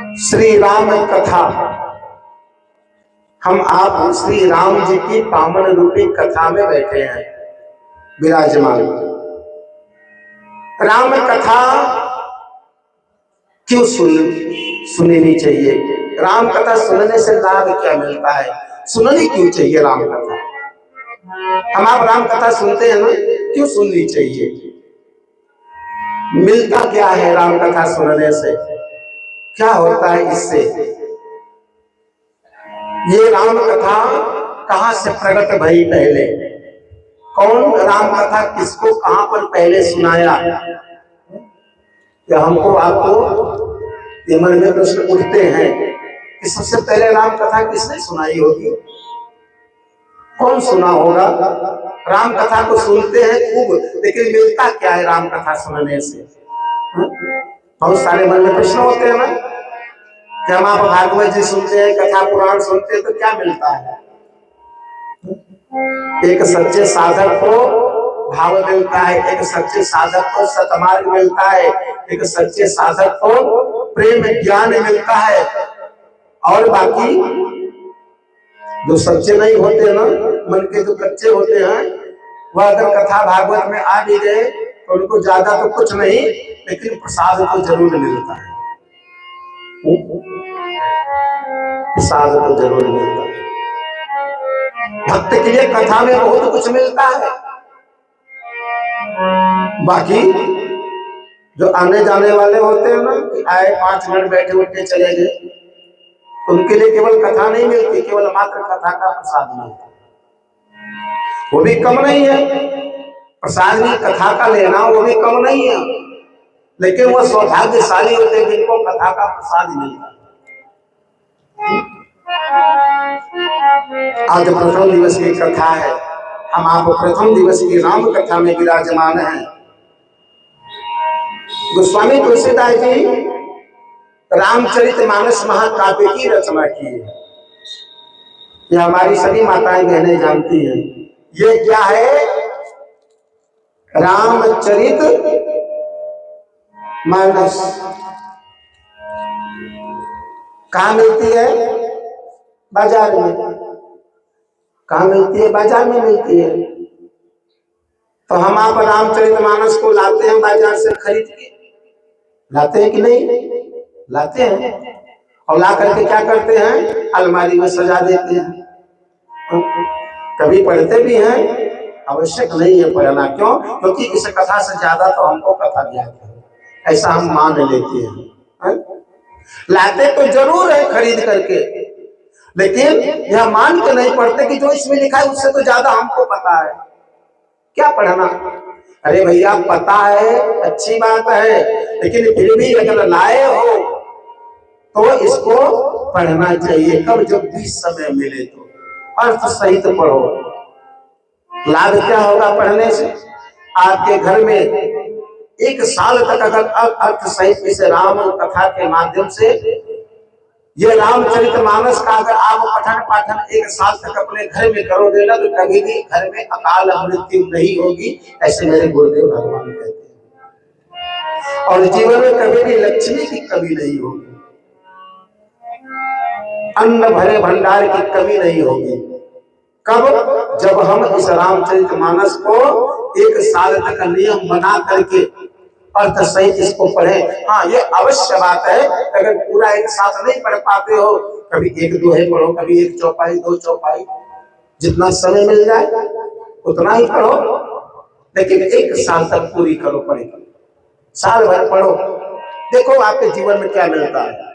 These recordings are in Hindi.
श्री राम कथा। हम आप श्री राम जी की पावन रूपी कथा में बैठे हैं विराजमान। राम कथा क्यों सुननी चाहिए? राम कथा सुनने से लाभ क्या मिलता है? सुननी क्यों चाहिए राम कथा? हम आप राम कथा सुनते हैं ना, क्यों सुननी चाहिए? मिलता क्या है राम कथा सुनने से? क्या होता है इससे? ये राम कथा कहां से प्रकट भई? पहले कौन राम कथा किसको कहां पर पहले सुनाया? या हमको आपको ये मन में प्रश्न उठते हैं कि सबसे पहले राम कथा किसने सुनाई होगी? कौन सुना होगा? राम कथा को सुनते हैं खूब, लेकिन मिलता क्या है राम कथा सुनने से? बहुत सारे मन में प्रश्न होते हैं ना कि हम आप भागवत जी सुनते हैं, कथा पुराण सुनते हैं, तो क्या मिलता है? एक सच्चे साधक को भाव मिलता है, एक सच्चे साधक को सतमार्ग मिलता है, एक सच्चे साधक को प्रेम ज्ञान मिलता है। और बाकी जो सच्चे नहीं होते ना, मन के जो कच्चे होते हैं, वह अगर कथा भागवत में आ भी गए तो उनको ज्यादा तो कुछ नहीं, लेकिन प्रसाद तो जरूर मिलता है। प्रसाद तो जरूर मिलता है। भक्त के लिए कथा में बहुत कुछ मिलता है। बाकी जो आने जाने वाले होते हैं ना, कि आए 5 मिनट बैठे उठे चले गए, उनके लिए केवल कथा नहीं मिलती, केवल मात्र कथा का प्रसाद मिलता है। वो भी कम नहीं है, प्रसाद भी कथा का लेना वो भी कम नहीं है, लेकिन वो सौभाग्यशाली होते हैं जिनको कथा का प्रसाद मिलता है। आज प्रथम दिवस की कथा है। हम आप प्रथम दिवस की राम कथा में विराजमान हैं। गोस्वामी तुलसीदास जी रामचरितमानस महाकाव्य की रचना की है। यह हमारी सभी माताएं बहनें जानती हैं। ये क्या है? रामचरित मानस। कहाँ मिलती है? बाजार में। कहाँ मिलती है? बाजार में मिलती है। तो हम आप रामचरितमानस को लाते हैं बाजार से खरीद के, लाते हैं कि नहीं? लाते हैं। और ला करके क्या करते हैं? अलमारी में सजा देते हैं। कभी पढ़ते भी हैं, आवश्यक नहीं है पढ़ना। क्यों? क्योंकि इस कथा से ज्यादा तो हमको कथा ज्ञात है, ऐसा हम मान लेते हैं। लाते तो जरूर है खरीद करके, लेकिन यह मान के नहीं पढ़ते कि जो इसमें लिखा है उससे तो ज्यादा हमको पता है। क्या पढ़ना? अरे भैया पता है, अच्छी बात है, लेकिन फिर भी अगर लाए हो तो इसको पढ़ना चाहिए। कब? जब भी समय मिले तो अर्थ सहित पढ़ो। लाभ क्या होगा पढ़ने से? आपके घर में 1 साल तक अगर अर्थ सहित इस राम कथा के माध्यम से ये रामचरितमानस का अगर आप पठन पाठन 1 साल तक अपने घर में करोगे ना, तो कभी भी घर में अकाल मृत्यु नहीं होगी, ऐसे मेरे गुरुदेव भगवान कहते हैं। और जीवन में कभी भी लक्ष्मी की कमी नहीं होगी, अन्न भरे भंडार की कमी नहीं होगी। कब? जब हम इस रामचरितमानस को 1 साल तक नियम बना करके अर्थ सहित इसको पढ़े। हाँ, ये अवश्य बात है, अगर पूरा एक साथ नहीं पढ़ पाते हो, कभी 1 दोहे पढ़ो, कभी 1 चौपाई 2 चौपाई, जितना समय मिल जाए उतना ही पढ़ो, लेकिन 1 साल तक पूरी करो पढ़ेगी। साल भर पढ़ो, देखो आपके जीवन में क्या मिलता है।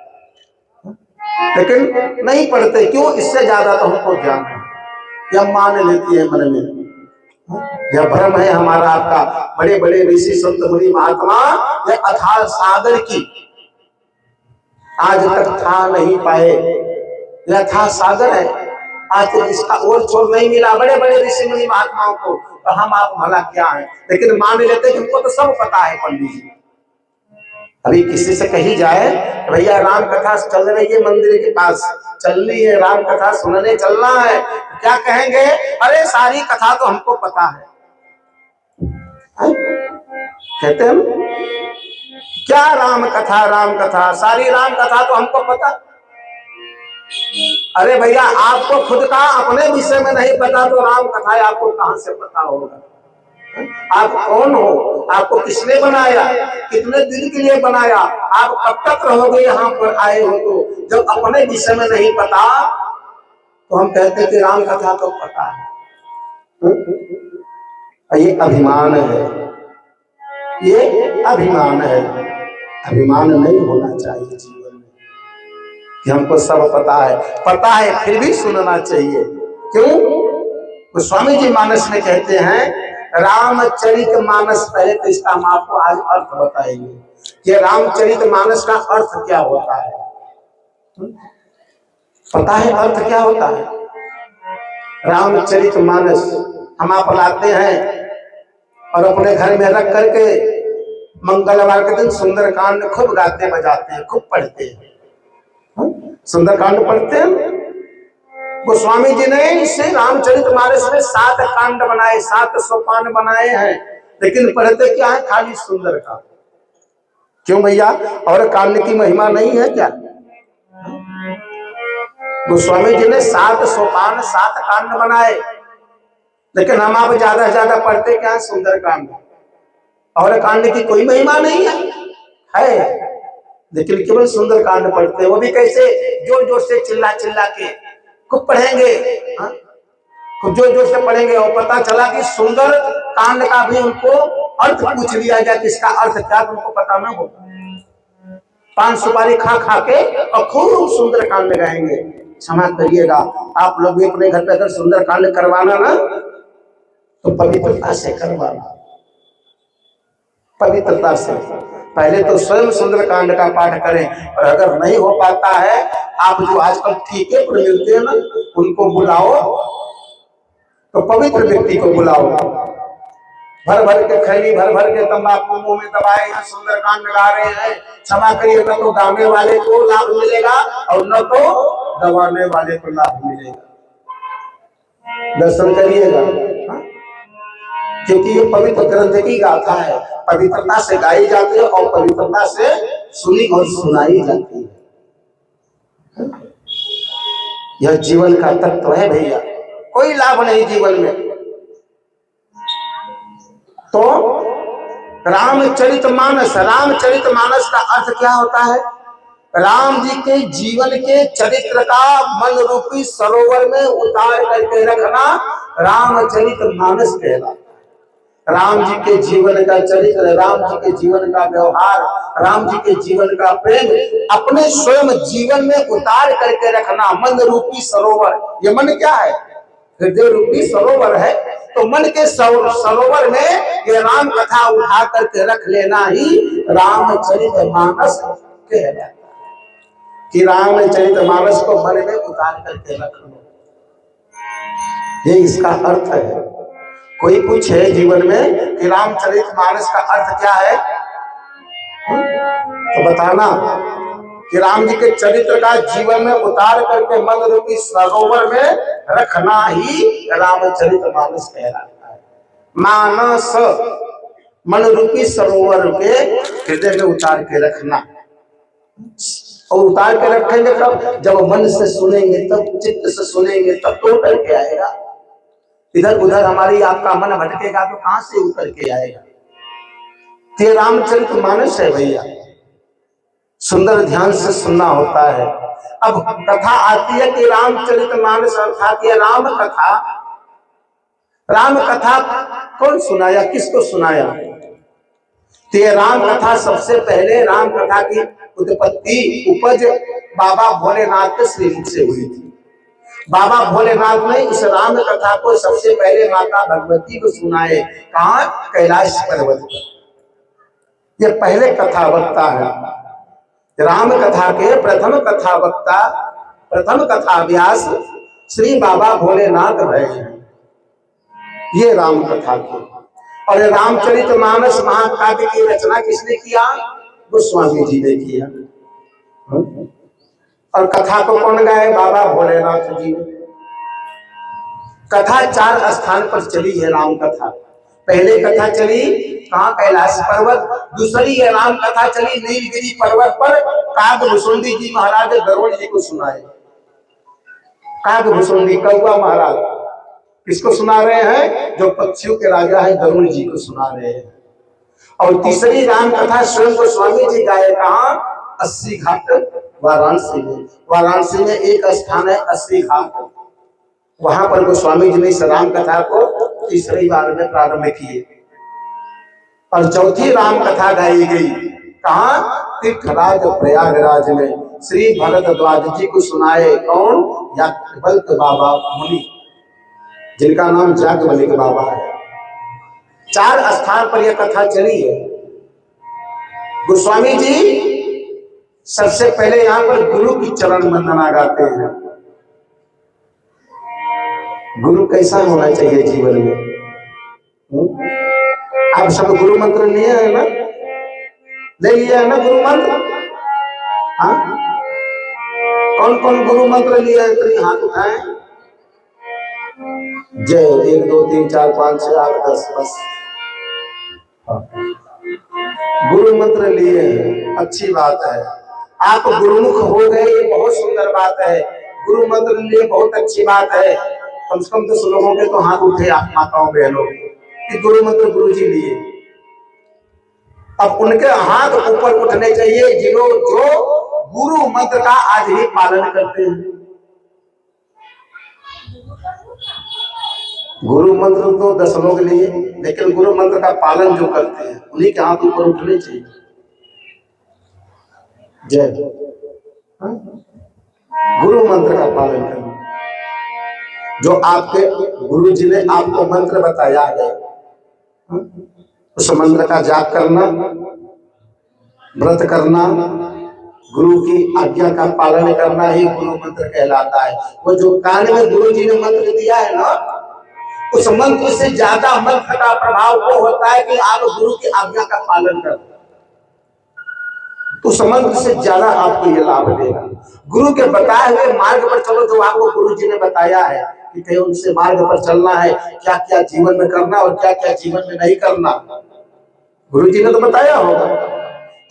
लेकिन नहीं पढ़ते, क्यों? इससे ज्यादा तो हमको ज्ञान है, यह मान लेती है मन में। यह भ्रम है हमारा आपका। बड़े बड़े ऋषि संत मुनि महात्मा यह अथाह सागर की आज तक था नहीं पाए। यह अथाह सागर है, आज तक इसका और छोर नहीं मिला बड़े बड़े ऋषि मुनि महात्माओं को। तो हम आप भला क्या है, लेकिन मान लेते हैं उनको तो सब पता है। पंडित जी अभी किसी से कही जाए भैया राम कथा चल रही है, मंदिर के पास चलनी है, राम कथा सुनने चलना है, क्या कहेंगे? अरे सारी कथा तो हमको पता है। कहते हैं क्या राम कथा, सारी राम कथा तो हमको पता। अरे भैया, आपको खुद का अपने विषय में नहीं पता तो राम कथा आपको कहां से पता होगा? आप कौन हो? आपको किसने बनाया? कितने दिन के लिए बनाया? आप कब तक रहोगे यहाँ पर आए हो? तो जब अपने विषय में नहीं पता तो हम कहते कि राम कथा तो पता है। ये अभिमान है, ये अभिमान है। अभिमान नहीं होना चाहिए जीवन में कि हमको सब पता है फिर भी सुनना चाहिए। क्यों? तो स्वामी जी मानस में कहते हैं, रामचरित मानस, पहले तो इसका हम आपको आज अर्थ बताएंगे कि रामचरित मानस का अर्थ क्या होता है। पता है अर्थ क्या होता है? रामचरित मानस हम आप लाते हैं और अपने घर में रख करके मंगलवार के दिन सुंदरकांड खूब गाते बजाते हैं, खूब पढ़ते हैं। सुंदरकांड पढ़ते हैं। गोस्वामी जी ने इसे रामचरित मानस में 7 कांड बनाए, 7 सोपान बनाए हैं, लेकिन पढ़ते क्या है? खाली सुंदरकांड। क्यों भैया? और कांड की महिमा नहीं है क्या? गोस्वामी जी ने 7 सोपान 7 कांड बनाए, लेकिन हम आप ज्यादा से ज्यादा पढ़ते क्या है? सुंदरकांड। और कांड की कोई महिमा नहीं है, लेकिन केवल सुंदरकांड पढ़ते हैं। वो भी कैसे? जोर जोर से चिल्ला चिल्ला के खूब पढ़ेंगे, खूब जोर जोर से पढ़ेंगे। और पता चला कि सुंदर कांड का भी उनको अर्थ पूछ लिया जाए कि इसका अर्थ क्या, तुमको पता ना हो। 5 सुपारी खा खा के और खूब सुंदर कांड गाएंगे। क्षमा करिएगा, आप लोग भी अपने घर पे अगर सुंदर कांड करवाना ना तो पवित्रता से करवाना, पवित्रता से। पहले तो स्वयं सुंदरकांड का पाठ करें, और अगर नहीं हो पाता है, आप जो आजकल ठीके पर मिलते हैं ना, उनको बुलाओ, तो पवित्र व्यक्ति को बुलाओ। भर भर के खैनी, भर भर के तंबाकू मुंह में दबाए, सुंदरकांड गा रहे हैं। क्षमा करिए, न तो गाने वाले को लाभ मिलेगा और न तो दबाने वाले को लाभ मिलेगा। दर्शन करिएगा, क्योंकि ये पवित्र ग्रंथ की गाथा है। पवित्रता से गाई जाती है और पवित्रता से सुनी और सुनाई जाती है। यह जीवन का तत्व है भैया, कोई लाभ नहीं जीवन में। तो रामचरित मानस, रामचरित मानस का अर्थ क्या होता है? राम जी के जीवन के चरित्र का मन रूपी सरोवर में उतार करके रखना रामचरित मानस कहलाता है। राम जी के जीवन का चरित्र, राम जी के जीवन का व्यवहार, राम जी के जीवन का प्रेम अपने स्वयं जीवन में उतार करके रखना, मन रूपी सरोवर। ये मन क्या है? हृदय रूपी सरोवर है। तो मन के सरोवर में ये राम कथा उठा करके रख लेना ही रामचरित मानस कहलाता है। कि रामचरित मानस को मन में उतार करके रख लो, ये इसका अर्थ है। कोई पूछे जीवन में कि रामचरित मानस का अर्थ क्या है, तो बताना कि राम जी के चरित्र का जीवन में उतार करके मन रूपी सरोवर में रखना ही रामचरित मानस कहलाता है। मानस, मन रूपी सरोवर के हृदय में उतार के रखना। और उतार के रखेंगे कब? जब मन से सुनेंगे, तब चित्त से सुनेंगे, तब तो उतर के आएगा। इधर उधर हमारी आपका मन भटकेगा तो कहां से उतर के आएगा? ये रामचरित मानस है भैया, सुंदर ध्यान से सुनना होता है। अब कथा आती है कि रामचरित मानस अर्थात ये राम कथा। राम कथा कौन सुनाया, किसको सुनाया? तो ये राम कथा सबसे पहले, राम कथा की उत्पत्ति, उपज बाबा भोलेनाथ के श्रीमुख से हुई थी। बाबा भोलेनाथ ने इस राम कथा को सबसे पहले माता भगवती को सुनाए। कहा? कैलाश पर्वत पर। ये पहले कथा वक्ता है। राम कथा के प्रथम कथा वक्ता, प्रथम कथा व्यास श्री बाबा भोलेनाथ भय हैं। ये राम कथा की। और रामचरित मानस महाकाव्य की रचना किसने किया? गोस्वामी जी ने किया। और कथा को कौन गाए? बाबा भोलेनाथ जी ने। कथा 4 स्थान पर चली है राम कथा। पहले कथा चली कहाँ, कैलाश पर्वत। दूसरी ये राम कथा चली नीलगिरी पर्वत पर। कागभुसुंडी जी महाराज गरुड़ जी को सुनाए। कागभुसुंडी कौआ महाराज किसको सुना रहे हैं? जो पक्षियों के राजा है गरुड़ जी को सुना रहे हैं। और तीसरी राम कथा स्वयं गोस्वामी जी गाए कहाँ? 80 घाट वाराणसी में। वाराणसी में एक स्थान है 80 घाट, वहां पर गोस्वामी जी ने इस राम कथा को तीसरी बार में प्रारंभ किए। और चौथी राम कथा गाई गई कहाँ? तीर्थराज प्रयागराज में श्री भरद्वाज जी को सुनाए। कौन? याज्ञवल्क्य बाबा मुनि, जिनका नाम याज्ञवल्क्य बाबा है। 4 स्थान पर यह कथा चली है। गोस्वामी जी सबसे पहले यहाँ पर गुरु की चरण वंदना गाते हैं। गुरु कैसा होना चाहिए जीवन में? आप सब गुरु मंत्र लिए है ना? ले लिया है ना गुरु मंत्र? हाँ, कौन कौन गुरु मंत्र लिए है? तो हाथ उठाएं। जय 1 2 3 4 5 6 8 10 बस गुरु मंत्र लिए हैं, अच्छी बात है। आप गुरुमुख हो गए, ये बहुत सुंदर बात है। गुरु मंत्र लिए बहुत अच्छी बात है। कम से कम 10 लोगों के तो हाथ उठे, आप माताओं बहनों कि गुरु मंत्र गुरु जी लिए। अब उनके हाथ ऊपर उठने चाहिए जो गुरु मंत्र का आज ही पालन करते हैं। गुरु मंत्र तो 10 लोग लिए, लेकिन गुरु मंत्र का पालन जो करते हैं उन्हीं के हाथ ऊपर उठने चाहिए। जय। गुरु मंत्र का पालन करना, जो आपके गुरु जी ने आपको मंत्र बताया है उस मंत्र का जाप करना, व्रत करना, गुरु की आज्ञा का पालन करना ही गुरु मंत्र कहलाता है। वो जो कान में गुरु जी ने मंत्र दिया है ना, उस मंत्र से ज्यादा मंत्र का प्रभाव वो होता है कि आप गुरु की आज्ञा का पालन करते, तो उस मंत्र से ज्यादा आपको ये लाभ देगा। गुरु के बताए हुए मार्ग पर चलो, जो आपको गुरु जी ने बताया है कि कहीं उनसे मार्ग पर चलना है, क्या क्या जीवन में करना और क्या क्या जीवन में नहीं करना, गुरु जी ने तो बताया होगा।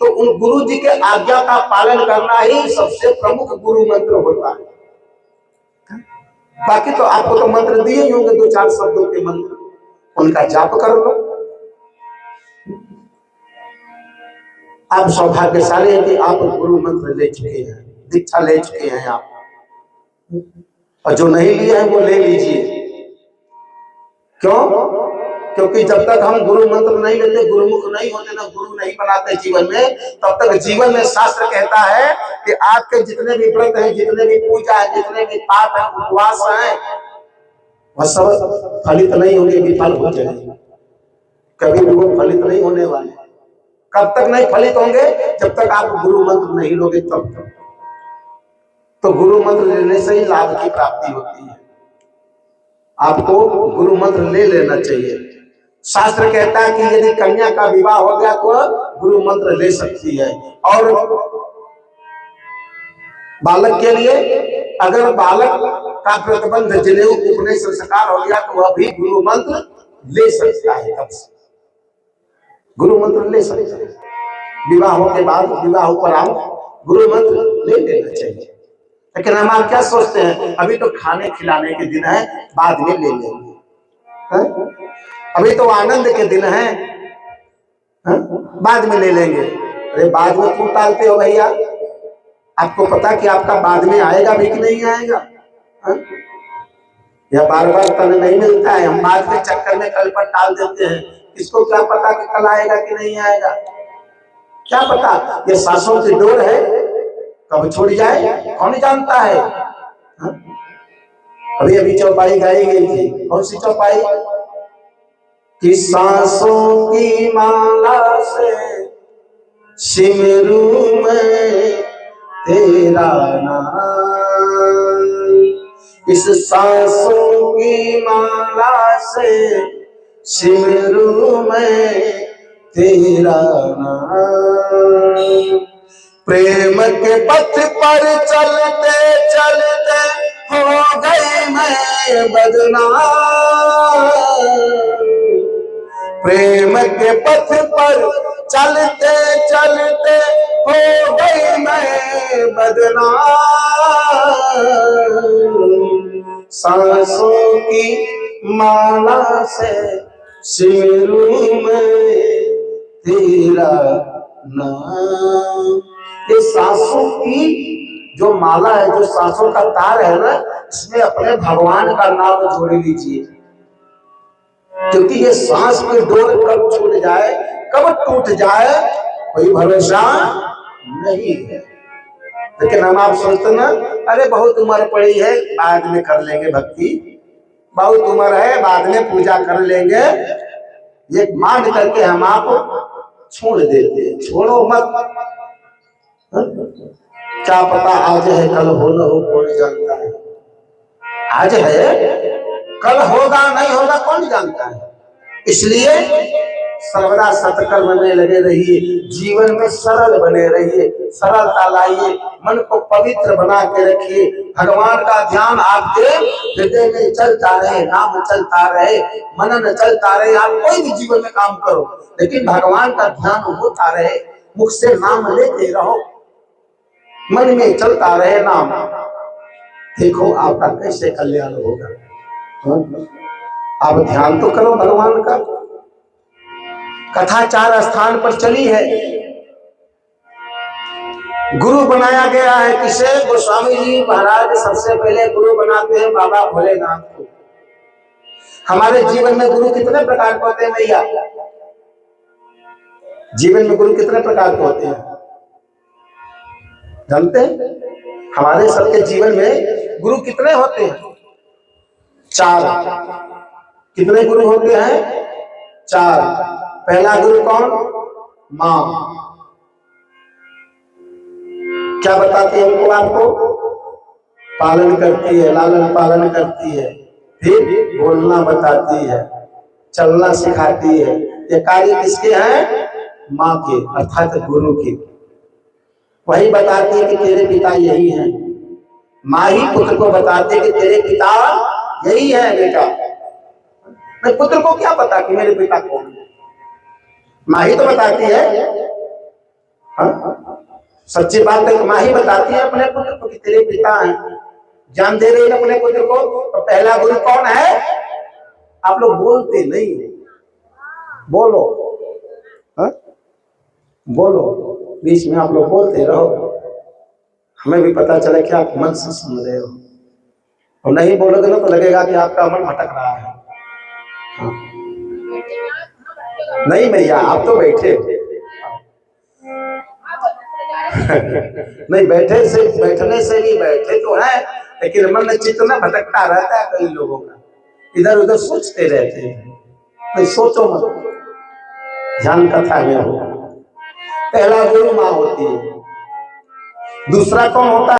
तो उन गुरु जी के आज्ञा का पालन करना ही सबसे प्रमुख गुरु मंत्र होता है। बाकी तो आपको तो मंत्र दिए ही होंगे, 2-4 शब्दों के मंत्र, उनका जाप कर लो। आप सौभाग्यशाली हैं कि आप गुरु मंत्र ले चुके हैं, दीक्षा ले चुके हैं आप, और जो नहीं लिए हैं वो ले लीजिए। क्यों? क्योंकि जब तक हम गुरु मंत्र नहीं लेते, गुरुमुख नहीं होते, ना गुरु नहीं बनाते जीवन में, तब तक जीवन में शास्त्र कहता है कि आपके जितने भी व्रत हैं, जितने भी पूजा है, जितने भी पाप है, उपवास है, वह सब फलित नहीं होंगे, विफल हो जाएंगे। कभी भी वो फलित नहीं होने वाले। कब तक नहीं फलित होंगे? जब तक आप गुरु मंत्र नहीं लोगे तब तक। तो गुरु मंत्र लेने से ही लाभ की प्राप्ति होती है। आपको गुरु मंत्र ले लेना चाहिए। शास्त्र कहता है कि यदि कन्या का विवाह हो गया तो गुरु मंत्र ले सकती है, और बालक के लिए अगर बालक का प्रतिबंध जनेऊ उपनयन संस्कार हो गया तो वह भी गुरु मंत्र ले सकता है। तब से गुरु मंत्र ले सकता है। विवाह के बाद, विवाह उपरांत गुरु मंत्र ले लेना चाहिए। लेकिन हम आप क्या सोचते हैं, अभी तो खाने खिलाने के दिन है, बाद में ले लेंगे, अभी तो आनंद के दिन है, बाद में ले लेंगे। अरे बाद में क्यों टालते हो भैया? आपको पता कि आपका बाद में आएगा भी कि नहीं आएगा? यह बार बार तन नहीं मिलता है, हम बाद के चक्कर में कल पर टाल देते हैं। इसको क्या पता कि कल आएगा कि नहीं आएगा? क्या पता? ये सांसों की डोर है, कब छूट जाए कौन जानता है। अभी अभी चौपाई गाई गई थी, कौन सी चौपाई? कि सांसों की माला से सिमरू में तेरा नाम, इस सांसों की माला से सिमरू में तेरा नाम। प्रेम के पथ पर चलते चलते हो गई मैं बदनाम, प्रेम के पथ पर चलते चलते हो गई मैं बदनाम, सांसों की माला से सिमरूं में तेरा नाम। ये सांसों की जो माला है, जो सांसों का तार है ना, इसमें अपने भगवान का नाम जोड़ लीजिए, क्योंकि ये सांस की डोर कब छूट जाए, कब टूट जाए, कोई भरोसा नहीं है। लेकिन हम आप सोचते ना, अरे बहुत उम्र पड़ी है, बाद में कर लेंगे भक्ति, बहुत उम्र है, बाद में पूजा कर लेंगे, ये मान करके हम आप छोड़ देते हैं। छोड़ो मत, क्या पता आज है कल हो न हो, कौन जानता है। आज है कल होगा नहीं होगा कौन जानता है। इसलिए सर्वदा सत्कर्म में लगे रहिए, जीवन में सरल बने रहिए, सरलता लाइए, मन को पवित्र बना के रखिए, भगवान का ध्यान आपके हृदय में चलता रहे, नाम चलता रहे, मनन चलता रहे। आप कोई भी जीवन में काम करो, लेकिन भगवान का ध्यान होता रहे, मुख से नाम लेते रहो, मन में चलता रहे नाम। देखो आपका कैसे कल्याण होगा। आप ध्यान तो करो भगवान का। कथा 4 स्थान पर चली है। गुरु बनाया गया है किसे? गोस्वामी जी महाराज सबसे पहले गुरु बनाते हैं बाबा भोलेनाथ को। हमारे जीवन में गुरु कितने प्रकार के होते हैं भैया? जीवन में गुरु कितने प्रकार के होते हैं जानते हैं? हमारे सबके जीवन में गुरु कितने होते हैं? 4। कितने गुरु होते हैं? 4। पहला गुरु कौन? माँ। क्या बताती है हमको? आपको पालन करती है, लालन पालन करती है, फिर बोलना बताती है, चलना सिखाती है। ये कार्य किसके हैं? माँ के, अर्थात गुरु के। वही बताती है कि तेरे पिता यही हैं। माँ ही पुत्र को बताते कि तेरे पिता यही है बेटा। मैं पुत्र को क्या पता कि मेरे पिता कौन है? माँ ही तो बताती है। सच्ची बात है, माँ ही बताती है अपने पुत्र को कि तेरे पिता हैं, जान दे रही है अपने पुत्र को। तो पहला गुरु कौन है? आप लोग बोलते नहीं, बोलो, बोलो, बीच में आप लोग बोलते रहो, हमें भी पता चले कि आप मन से सुन रहे हो। और नहीं बोलोगे ना तो लगेगा कि आपका मन भटक रहा है। नहीं भैया, आप तो बैठे नहीं, बैठने से भी बैठे तो है, लेकिन मन चित्त ना भटकता रहता है कई लोगों का, इधर उधर सोचते रहते हैं। नहीं, सोचो मत, ध्यान कथा में हो। पहला गुरु माँ होती है। दूसरा कौन होता है?